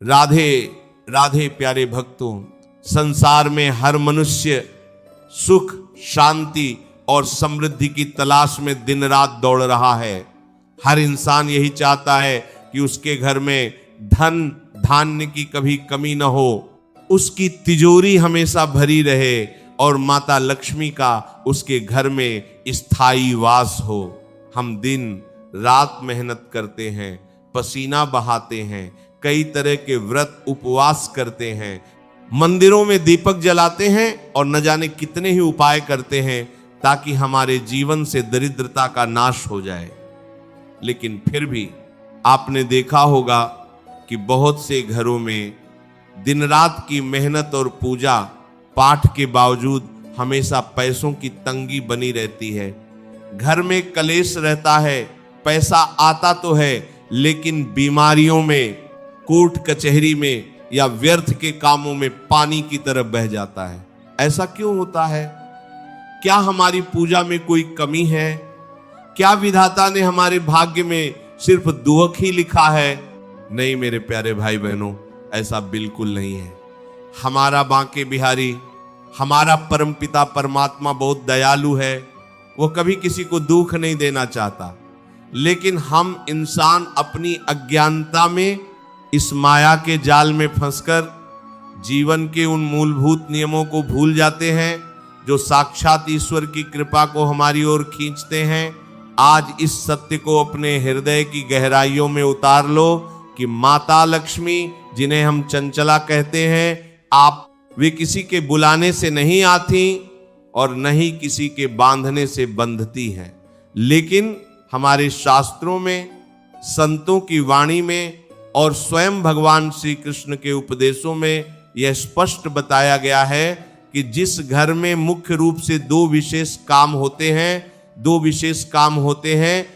राधे राधे प्यारे भक्तों, संसार में हर मनुष्य सुख, शांति और समृद्धि की तलाश में दिन रात दौड़ रहा है। हर इंसान यही चाहता है कि उसके घर में धन धान्य की कभी कमी न हो, उसकी तिजोरी हमेशा भरी रहे और माता लक्ष्मी का उसके घर में स्थायी वास हो। हम दिन रात मेहनत करते हैं, पसीना बहाते हैं, कई तरह के व्रत उपवास करते हैं, मंदिरों में दीपक जलाते हैं और न जाने कितने ही उपाय करते हैं ताकि हमारे जीवन से दरिद्रता का नाश हो जाए। लेकिन फिर भी आपने देखा होगा कि बहुत से घरों में दिन रात की मेहनत और पूजा पाठ के बावजूद हमेशा पैसों की तंगी बनी रहती है। घर में कलेश रहता है, पैसा आता तो है लेकिन बीमारियों में, कोर्ट कचहरी में या व्यर्थ के कामों में पानी की तरह बह जाता है। ऐसा क्यों होता है? क्या हमारी पूजा में कोई कमी है? क्या विधाता ने हमारे भाग्य में सिर्फ दुख ही लिखा है? नहीं मेरे प्यारे भाई बहनों, ऐसा बिल्कुल नहीं है। हमारा बांके बिहारी, हमारा परमपिता परमात्मा बहुत दयालु है। वो कभी किसी को दुख नहीं देना चाहता, लेकिन हम इंसान अपनी अज्ञानता में इस माया के जाल में फंसकर जीवन के उन मूलभूत नियमों को भूल जाते हैं जो साक्षात ईश्वर की कृपा को हमारी ओर खींचते हैं। आज इस सत्य को अपने हृदय की गहराइयों में उतार लो कि माता लक्ष्मी, जिन्हें हम चंचला कहते हैं, आप वे किसी के बुलाने से नहीं आती और न ही किसी के बांधने से बंधती हैं, लेकिन हमारे शास्त्रों में, संतों की वाणी में और स्वयं भगवान श्री कृष्ण के उपदेशों में यह स्पष्ट बताया गया है कि जिस घर में मुख्य रूप से दो विशेष काम होते हैं,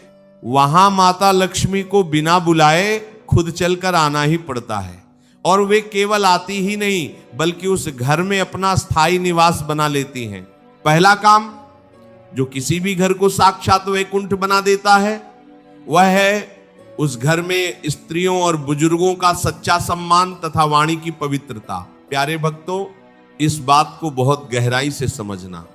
वहां माता लक्ष्मी को बिना बुलाए खुद चलकर आना ही पड़ता है। और वे केवल आती ही नहीं बल्कि उस घर में अपना स्थायी निवास बना लेती हैं। पहला काम जो किसी भी घर को साक्षात वैकुंठ बना देता है वह है उस घर में स्त्रियों और बुजुर्गों का सच्चा सम्मान तथा वाणी की पवित्रता। प्यारे भक्तों, इस बात को बहुत गहराई से समझना।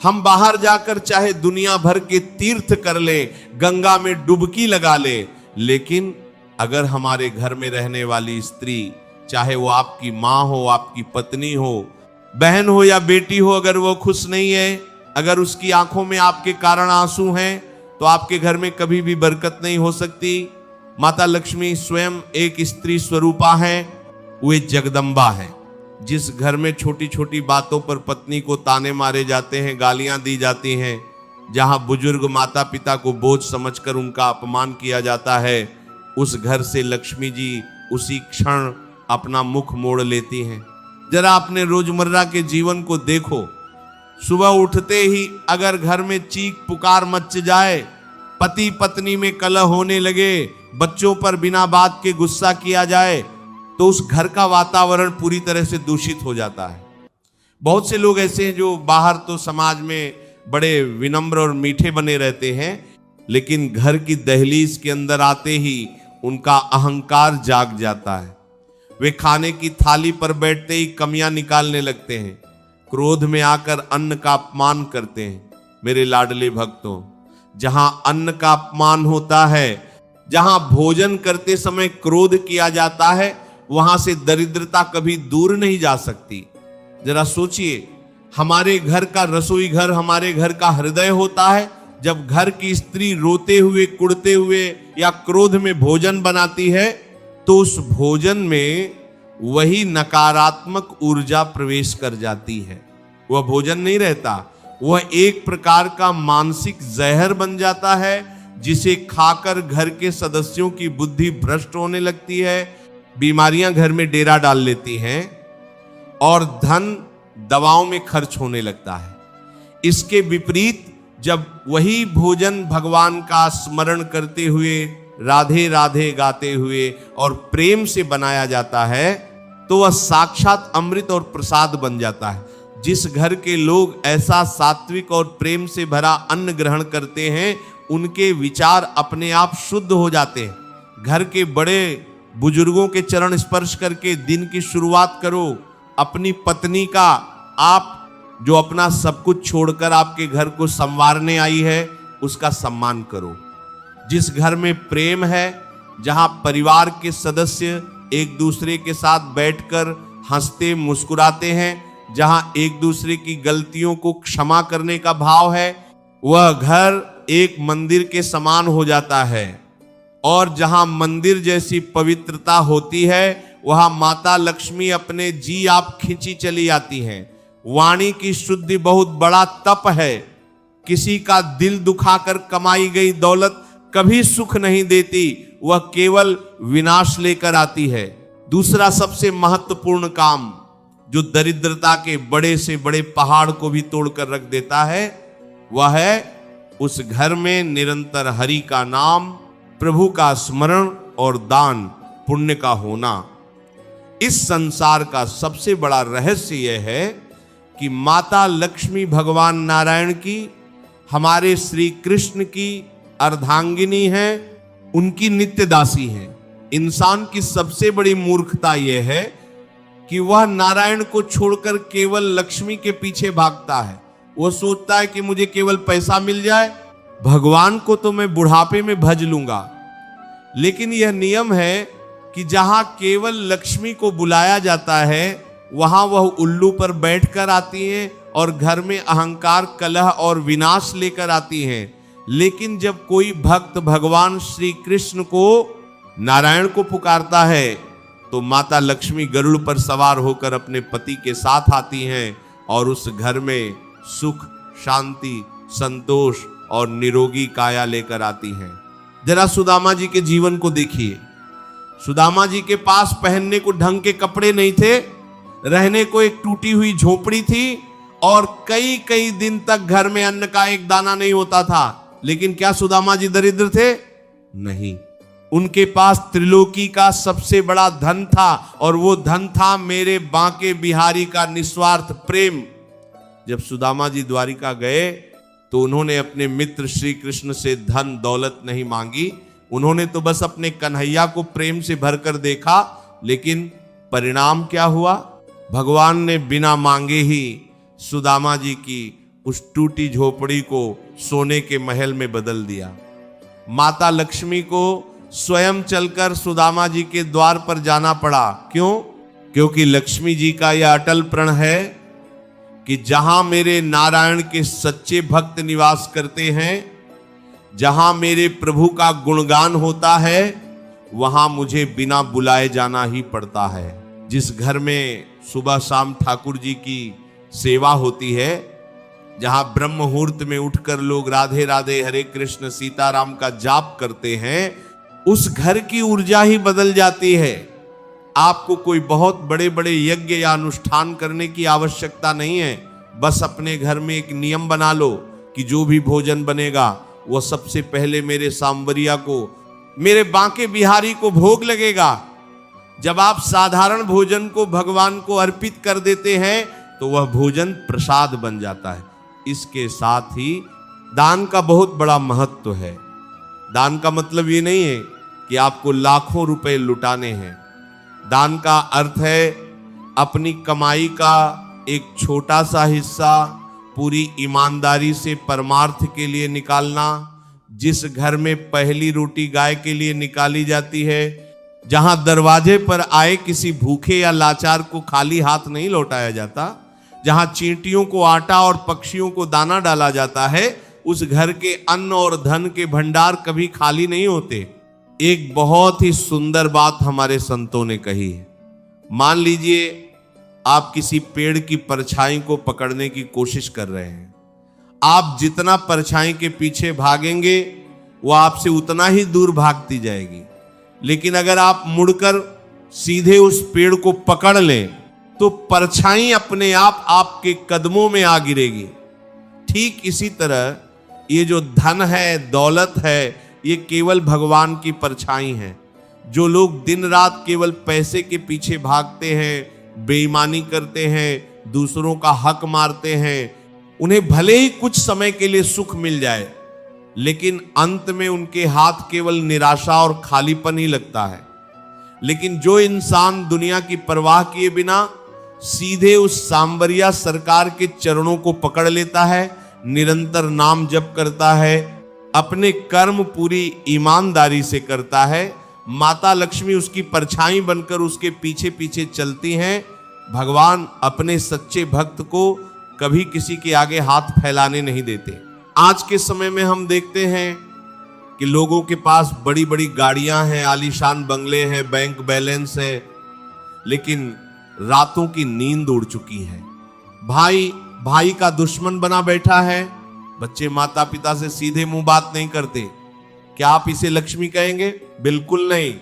हम बाहर जाकर चाहे दुनिया भर के तीर्थ कर ले, गंगा में डुबकी लगा ले, लेकिन अगर हमारे घर में रहने वाली स्त्री, चाहे वो आपकी माँ हो, आपकी पत्नी हो, बहन हो या बेटी हो, अगर वो खुश नहीं है, अगर उसकी आंखों में आपके कारण आंसू हैं, तो आपके घर में कभी भी बरकत नहीं हो सकती। माता लक्ष्मी स्वयं एक स्त्री स्वरूपा है, वे जगदम्बा है। जिस घर में छोटी छोटी बातों पर पत्नी को ताने मारे जाते हैं, गालियां दी जाती हैं, जहां बुजुर्ग माता पिता को बोझ समझकर उनका अपमान किया जाता है, उस घर से लक्ष्मी जी उसी क्षण अपना मुख मोड़ लेती हैं। जरा अपने रोजमर्रा के जीवन को देखो। सुबह उठते ही अगर घर में चीख पुकार मच जाए, पति पत्नी में कलह होने लगे, बच्चों पर बिना बात के गुस्सा किया जाए, तो उस घर का वातावरण पूरी तरह से दूषित हो जाता है। बहुत से लोग ऐसे हैं जो बाहर तो समाज में बड़े विनम्र और मीठे बने रहते हैं, लेकिन घर की दहलीज के अंदर आते ही उनका अहंकार जाग जाता है। वे खाने की थाली पर बैठते ही कमियां निकालने लगते हैं, क्रोध में आकर अन्न का अपमान करते हैं। मेरे लाडले भक्तों, जहां अन्न का अपमान होता है, जहां भोजन करते समय क्रोध किया जाता है, वहां से दरिद्रता कभी दूर नहीं जा सकती। जरा सोचिए, हमारे घर का रसोई घर हमारे घर का हृदय होता है। जब घर की स्त्री रोते हुए, कुड़ते हुए या क्रोध में भोजन बनाती है, तो उस भोजन में वही नकारात्मक ऊर्जा प्रवेश कर जाती है। वह भोजन नहीं रहता, वह एक प्रकार का मानसिक जहर बन जाता है, जिसे खाकर घर के सदस्यों की बुद्धि भ्रष्ट होने लगती है, बीमारियां घर में डेरा डाल लेती हैं और धन दवाओं में खर्च होने लगता है। इसके विपरीत जब वही भोजन भगवान का स्मरण करते हुए, राधे राधे गाते हुए और प्रेम से बनाया जाता है, तो वह साक्षात अमृत और प्रसाद बन जाता है। जिस घर के लोग ऐसा सात्विक और प्रेम से भरा अन्न ग्रहण करते हैं, उनके विचार अपने आप शुद्ध हो जाते हैं। घर के बड़े बुजुर्गों के चरण स्पर्श करके दिन की शुरुआत करो। अपनी पत्नी का, आप जो अपना सब कुछ छोड़कर आपके घर को संवारने आई है, उसका सम्मान करो। जिस घर में प्रेम है, जहां परिवार के सदस्य एक दूसरे के साथ बैठकर हंसते मुस्कुराते हैं, जहां एक दूसरे की गलतियों को क्षमा करने का भाव है, वह घर एक मंदिर के समान हो जाता है। और जहां मंदिर जैसी पवित्रता होती है, वहां माता लक्ष्मी अपने जी आप खींची चली आती हैं। वाणी की शुद्धि बहुत बड़ा तप है। किसी का दिल दुखाकर कमाई गई दौलत कभी सुख नहीं देती, वह केवल विनाश लेकर आती है। दूसरा सबसे महत्वपूर्ण काम जो दरिद्रता के बड़े से बड़े पहाड़ को भी तोड़कर रख देता है, वह है उस घर में निरंतर हरि का नाम, प्रभु का स्मरण और दान पुण्य का होना। इस संसार का सबसे बड़ा रहस्य यह है कि माता लक्ष्मी भगवान नारायण की, हमारे श्री कृष्ण की अर्धांगिनी है, उनकी नित्य दासी है। इंसान की सबसे बड़ी मूर्खता यह है कि वह नारायण को छोड़कर केवल लक्ष्मी के पीछे भागता है। वह सोचता है कि मुझे केवल पैसा मिल जाए, भगवान को तो मैं बुढ़ापे में भज लूंगा। लेकिन यह नियम है कि जहां केवल लक्ष्मी को बुलाया जाता है, वहां वह उल्लू पर बैठकर आती हैं और घर में अहंकार, कलह और विनाश लेकर आती हैं। लेकिन जब कोई भक्त भगवान श्री कृष्ण को, नारायण को पुकारता है, तो माता लक्ष्मी गरुड़ पर सवार होकर अपने पति के साथ आती हैं और उस घर में सुख, शांति, संतोष और निरोगी काया लेकर आती हैं। जरा सुदामा जी के जीवन को देखिए। सुदामा जी के पास पहनने को ढंग के कपड़े नहीं थे, रहने को एक टूटी हुई झोपड़ी थी और कई कई दिन तक घर में अन्न का एक दाना नहीं होता था। लेकिन क्या सुदामा जी दरिद्र थे? नहीं। उनके पास त्रिलोकी का सबसे बड़ा धन था और वो धन था मेरे बांके बिहारी का निस्वार्थ प्रेम। जब सुदामा जी द्वारिका गए तो उन्होंने अपने मित्र श्री कृष्ण से धन दौलत नहीं मांगी, उन्होंने तो बस अपने कन्हैया को प्रेम से भरकर देखा। लेकिन परिणाम क्या हुआ? भगवान ने बिना मांगे ही सुदामा जी की उस टूटी झोपड़ी को सोने के महल में बदल दिया। माता लक्ष्मी को स्वयं चलकर सुदामा जी के द्वार पर जाना पड़ा। क्यों? क्योंकि लक्ष्मी जी का यह अटल प्रण है कि जहां मेरे नारायण के सच्चे भक्त निवास करते हैं, जहां मेरे प्रभु का गुणगान होता है, वहां मुझे बिना बुलाए जाना ही पड़ता है। जिस घर में सुबह शाम ठाकुर जी की सेवा होती है, जहां ब्रह्म मुहूर्त में उठकर लोग राधे राधे, हरे कृष्ण, सीताराम का जाप करते हैं, उस घर की ऊर्जा ही बदल जाती है। आपको कोई बहुत बड़े बड़े यज्ञ या अनुष्ठान करने की आवश्यकता नहीं है। बस अपने घर में एक नियम बना लो कि जो भी भोजन बनेगा वो सबसे पहले मेरे सांवरिया को, मेरे बांके बिहारी को भोग लगेगा। जब आप साधारण भोजन को भगवान को अर्पित कर देते हैं तो वह भोजन प्रसाद बन जाता है। इसके साथ ही दान का बहुत बड़ा महत्व है। दान का मतलब ये नहीं है कि आपको लाखों रुपए लुटाने हैं। दान का अर्थ है अपनी कमाई का एक छोटा सा हिस्सा पूरी ईमानदारी से परमार्थ के लिए निकालना। जिस घर में पहली रोटी गाय के लिए निकाली जाती है, जहां दरवाजे पर आए किसी भूखे या लाचार को खाली हाथ नहीं लौटाया जाता, जहां चींटियों को आटा और पक्षियों को दाना डाला जाता है, उस घर के अन्न और धन के भंडार कभी खाली नहीं होते। एक बहुत ही सुंदर बात हमारे संतों ने कही है। मान लीजिए आप किसी पेड़ की परछाई को पकड़ने की कोशिश कर रहे हैं। आप जितना परछाई के पीछे भागेंगे वो आपसे उतना ही दूर भागती जाएगी। लेकिन अगर आप मुड़कर सीधे उस पेड़ को पकड़ लें तो परछाई अपने आप आपके कदमों में आ गिरेगी। ठीक इसी तरह ये जो धन है, दौलत है, ये केवल भगवान की परछाई है। जो लोग दिन रात केवल पैसे के पीछे भागते हैं, बेईमानी करते हैं, दूसरों का हक मारते हैं, उन्हें भले ही कुछ समय के लिए सुख मिल जाए, लेकिन अंत में उनके हाथ केवल निराशा और खालीपन ही लगता है। लेकिन जो इंसान दुनिया की परवाह किए बिना सीधे उस सांवरिया सरकार के चरणों को पकड़ लेता है, निरंतर नाम जप करता है, अपने कर्म पूरी ईमानदारी से करता है, माता लक्ष्मी उसकी परछाई बनकर उसके पीछे पीछे चलती हैं। भगवान अपने सच्चे भक्त को कभी किसी के आगे हाथ फैलाने नहीं देते। आज के समय में हम देखते हैं कि लोगों के पास बड़ी बड़ी गाड़ियां हैं, आलीशान बंगले हैं, बैंक बैलेंस है, लेकिन रातों की नींद उड़ चुकी है। भाई भाई का दुश्मन बना बैठा है। बच्चे माता पिता से सीधे मुंह बात नहीं करते। क्या आप इसे लक्ष्मी कहेंगे? बिल्कुल नहीं।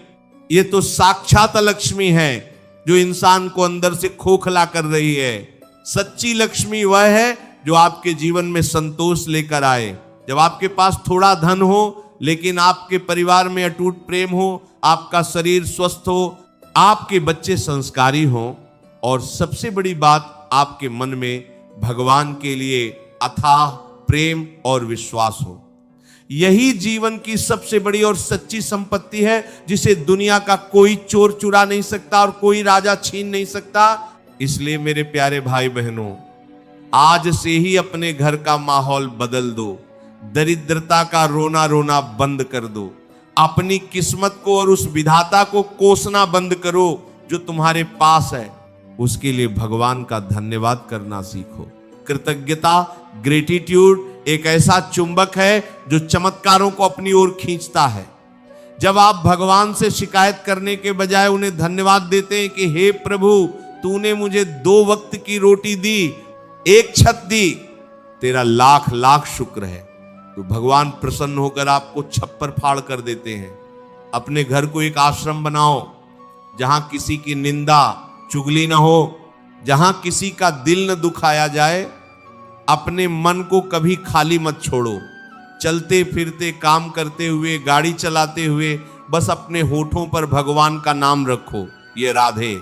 ये तो साक्षात लक्ष्मी है जो इंसान को अंदर से खोखला कर रही है। सच्ची लक्ष्मी वह है जो आपके जीवन में संतोष लेकर आए। जब आपके पास थोड़ा धन हो लेकिन आपके परिवार में अटूट प्रेम हो, आपका शरीर स्वस्थ हो, आपके बच्चे संस्कारी हों, और सबसे बड़ी बात आपके मन में भगवान के लिए अथाह प्रेम और विश्वास हो। यही जीवन की सबसे बड़ी और सच्ची संपत्ति है जिसे दुनिया का कोई चोर चुरा नहीं सकता और कोई राजा छीन नहीं सकता। इसलिए मेरे प्यारे भाई बहनों, आज से ही अपने घर का माहौल बदल दो। दरिद्रता का रोना रोना बंद कर दो। अपनी किस्मत को और उस विधाता को कोसना बंद करो जो तुम्हारे पास है। उसके लिए भगवान का धन्यवाद करना सीखो। कृतज्ञता, ग्रेटिट्यूड एक ऐसा चुंबक है जो चमत्कारों को अपनी ओर खींचता है। जब आप भगवान से शिकायत करने के बजाय उन्हें धन्यवाद देते हैं कि हे प्रभु, तूने मुझे 2 वक्त की रोटी दी, 1 छत दी, तेरा लाख लाख शुक्र है, तो भगवान प्रसन्न होकर आपको छप्पर फाड़ कर देते हैं। अपने घर को एक आश्रम बनाओ जहां किसी की निंदा चुगली ना हो, जहां किसी का दिल न दुखाया जाए। अपने मन को कभी खाली मत छोड़ो। चलते फिरते, काम करते हुए, गाड़ी चलाते हुए बस अपने होठों पर भगवान का नाम रखो। ये राधे,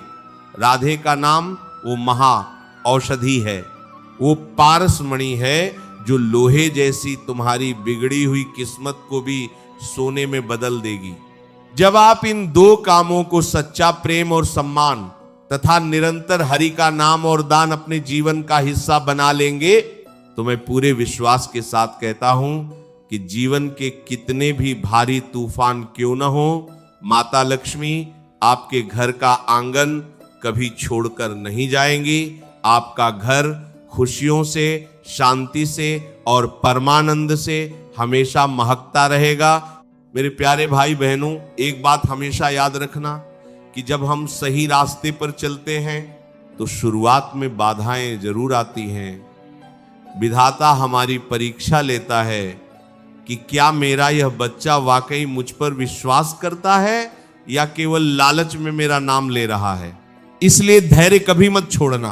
राधे का नाम वो महा औषधि है, वो पारसमणि है जो लोहे जैसी तुम्हारी बिगड़ी हुई किस्मत को भी सोने में बदल देगी। जब आप इन 2 कामों को, सच्चा प्रेम और सम्मान तथा निरंतर हरि का नाम और दान, अपने जीवन का हिस्सा बना लेंगे, तो मैं पूरे विश्वास के साथ कहता हूं कि जीवन के कितने भी भारी तूफान क्यों न हो, माता लक्ष्मी आपके घर का आंगन कभी छोड़कर नहीं जाएंगी। आपका घर खुशियों से, शांति से और परमानंद से हमेशा महकता रहेगा। मेरे प्यारे भाई बहनों, एक बात हमेशा याद रखना कि जब हम सही रास्ते पर चलते हैं तो शुरुआत में बाधाएं जरूर आती हैं। विधाता हमारी परीक्षा लेता है कि क्या मेरा यह बच्चा वाकई मुझ पर विश्वास करता है या केवल लालच में मेरा नाम ले रहा है। इसलिए धैर्य कभी मत छोड़ना।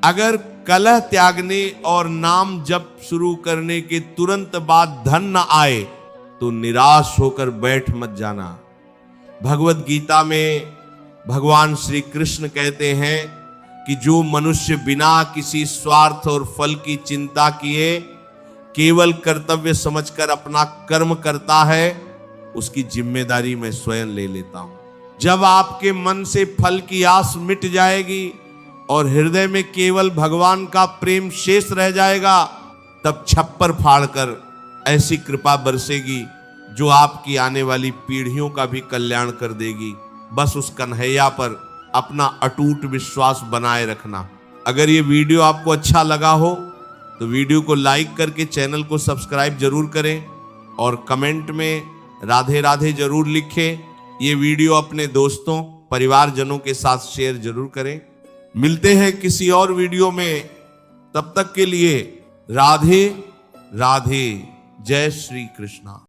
अगर कलह त्यागने और नाम जप शुरू करने के तुरंत बाद धन न आए तो निराश होकर बैठ मत जाना। भगवत गीता में भगवान श्री कृष्ण कहते हैं कि जो मनुष्य बिना किसी स्वार्थ और फल की चिंता किए केवल कर्तव्य समझकर अपना कर्म करता है, उसकी जिम्मेदारी मैं स्वयं ले लेता हूं। जब आपके मन से फल की आस मिट जाएगी और हृदय में केवल भगवान का प्रेम शेष रह जाएगा, तब छप्पर फाड़कर ऐसी कृपा बरसेगी जो आपकी आने वाली पीढ़ियों का भी कल्याण कर देगी। बस उस कन्हैया पर अपना अटूट विश्वास बनाए रखना। अगर ये वीडियो आपको अच्छा लगा हो तो वीडियो को लाइक करके चैनल को सब्सक्राइब जरूर करें और कमेंट में राधे राधे जरूर लिखें। ये वीडियो अपने दोस्तों, परिवारजनों के साथ शेयर जरूर करें। मिलते हैं किसी और वीडियो में, तब तक के लिए राधे राधे। जय श्री कृष्णा।